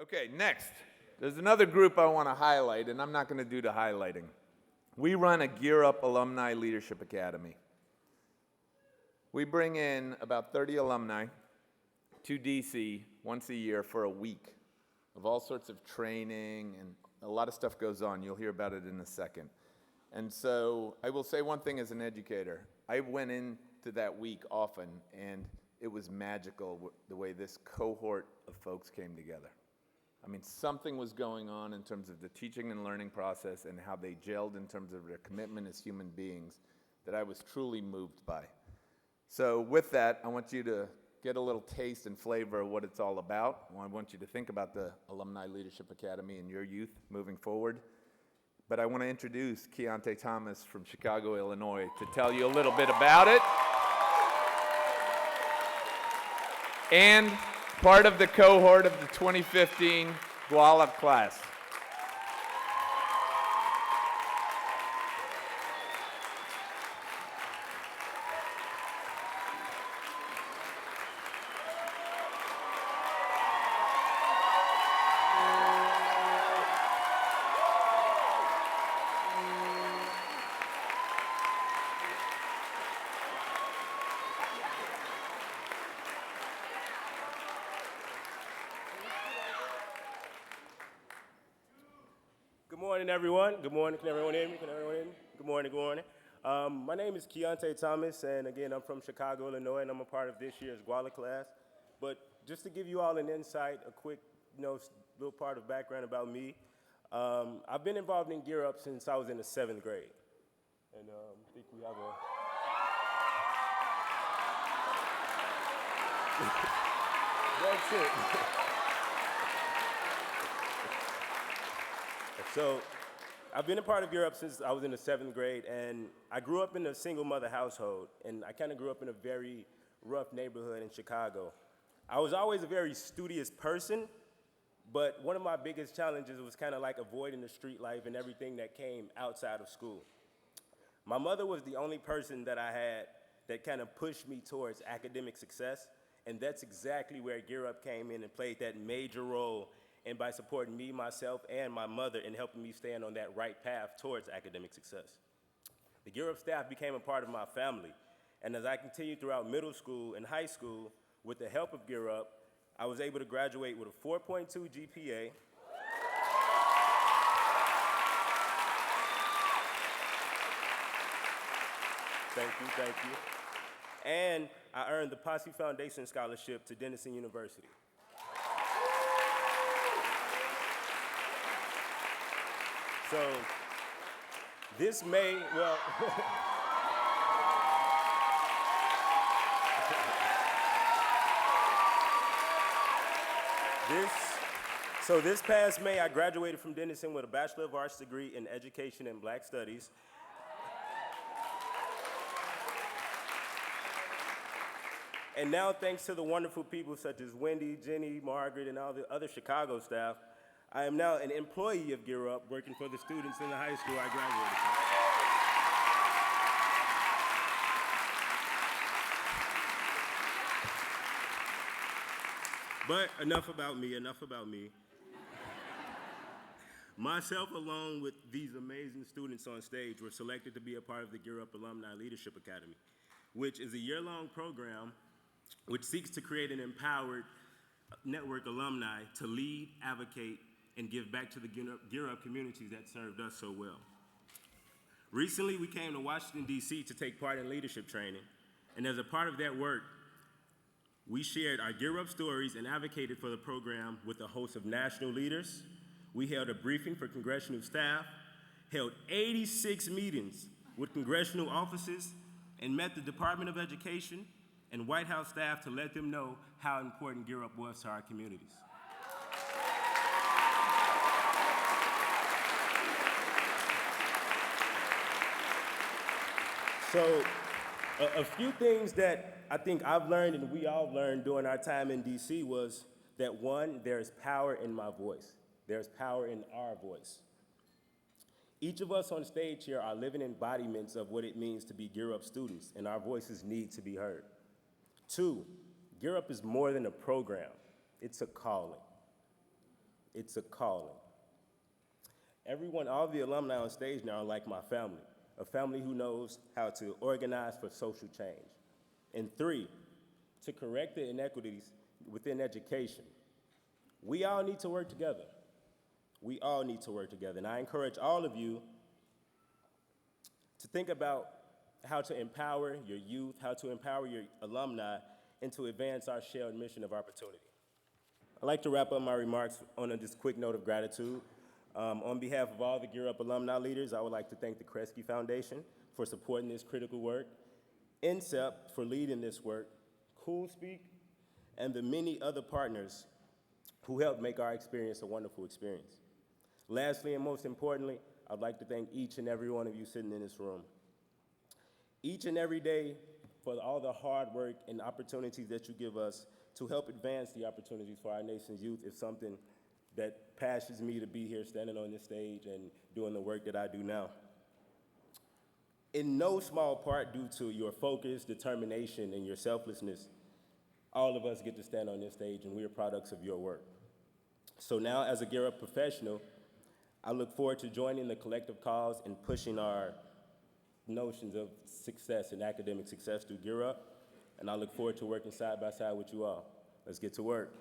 Okay, next. There's another group I want to highlight, and I'm not going to do the highlighting. We run a Gear Up Alumni Leadership Academy. We bring in about 30 alumni to DC once a year for a week of all sorts of training, and a lot of stuff goes on. You'll hear about it in a second. And so I will say one thing as an educator. I went into that week often, and it was magical the way this cohort of folks came together. I mean, something was going on in terms of the teaching and learning process and how they gelled in terms of their commitment as human beings that I was truly moved by. So with that, I want you to get a little taste and flavor of what it's all about. I want you to think about the Alumni Leadership Academy and your youth moving forward. But I want to introduce Keontae Thomas from Chicago, Illinois, to tell you a little bit about it. And part of the cohort of the 2015 GUALA class. Good morning, everyone. Good morning. Can everyone hear me? Can everyone hear me? Good morning. Good morning. My name is Keontae Thomas, and again, I'm from Chicago, Illinois, and I'm a part of this year's GUALA class. But just to give you all an insight, a quick, little part of background about me, I've been involved in Gear Up since I was in the 7th grade, and I think we have a. That's it. So I've been a part of Gear Up since I was in the 7th grade, and I grew up in a single mother household, and I kind of grew up in a very rough neighborhood in Chicago. I was always a very studious person, but one of my biggest challenges was kind of like avoiding the street life and everything that came outside of school. My mother was the only person that I had that kind of pushed me towards academic success, and that's exactly where Gear Up came in and played that major role, and by supporting me, myself, and my mother in helping me stand on that right path towards academic success. The Gear Up staff became a part of my family, and as I continued throughout middle school and high school, with the help of Gear Up, I was able to graduate with a 4.2 GPA, thank you, and I earned the Posse Foundation Scholarship to Denison University. So this May, this past May, I graduated from Denison with a Bachelor of Arts degree in Education and Black Studies. And now, thanks to the wonderful people such as Wendy, Jenny, Margaret, and all the other Chicago staff, I am now an employee of Gear Up, working for the students in the high school I graduated from. But enough about me. Myself, along with these amazing students on stage, were selected to be a part of the Gear Up Alumni Leadership Academy, which is a year-long program which seeks to create an empowered network alumni to lead, advocate, and give back to the Gear Up communities that served us so well. Recently, we came to Washington, D.C. to take part in leadership training, and as a part of that work, we shared our Gear Up stories and advocated for the program with a host of national leaders. We held a briefing for congressional staff, held 86 meetings with congressional offices, and met the Department of Education and White House staff to let them know how important Gear Up was to our communities. So a few things that I think I've learned and we all learned during our time in DC was that one, there's power in my voice. There's power in our voice. Each of us on stage here are living embodiments of what it means to be Gear Up students, and our voices need to be heard. Two, Gear Up is more than a program, it's a calling. it's a calling. Everyone, all the alumni on stage now are like my family, a family who knows how to organize for social change. And 3, to correct the inequities within education. We all need to work together. We all need to work together. And I encourage all of you to think about how to empower your youth, how to empower your alumni, and to advance our shared mission of opportunity. I'd like to wrap up my remarks on this quick note of gratitude. On behalf of all the Gear Up alumni leaders, I would like to thank the Kresge Foundation for supporting this critical work, NCCEP for leading this work, CoolSpeak, and the many other partners who helped make our experience a wonderful experience. Lastly, and most importantly, I'd like to thank each and every one of you sitting in this room. Each and every day for all the hard work and opportunities that you give us to help advance the opportunities for our nation's youth is something that passions me to be here standing on this stage and doing the work that I do now. In no small part due to your focus, determination, and your selflessness, all of us get to stand on this stage and we are products of your work. So now as a Gear Up professional, I look forward to joining the collective cause and pushing our notions of success and academic success through Gear Up, and I look forward to working side by side with you all. Let's get to work.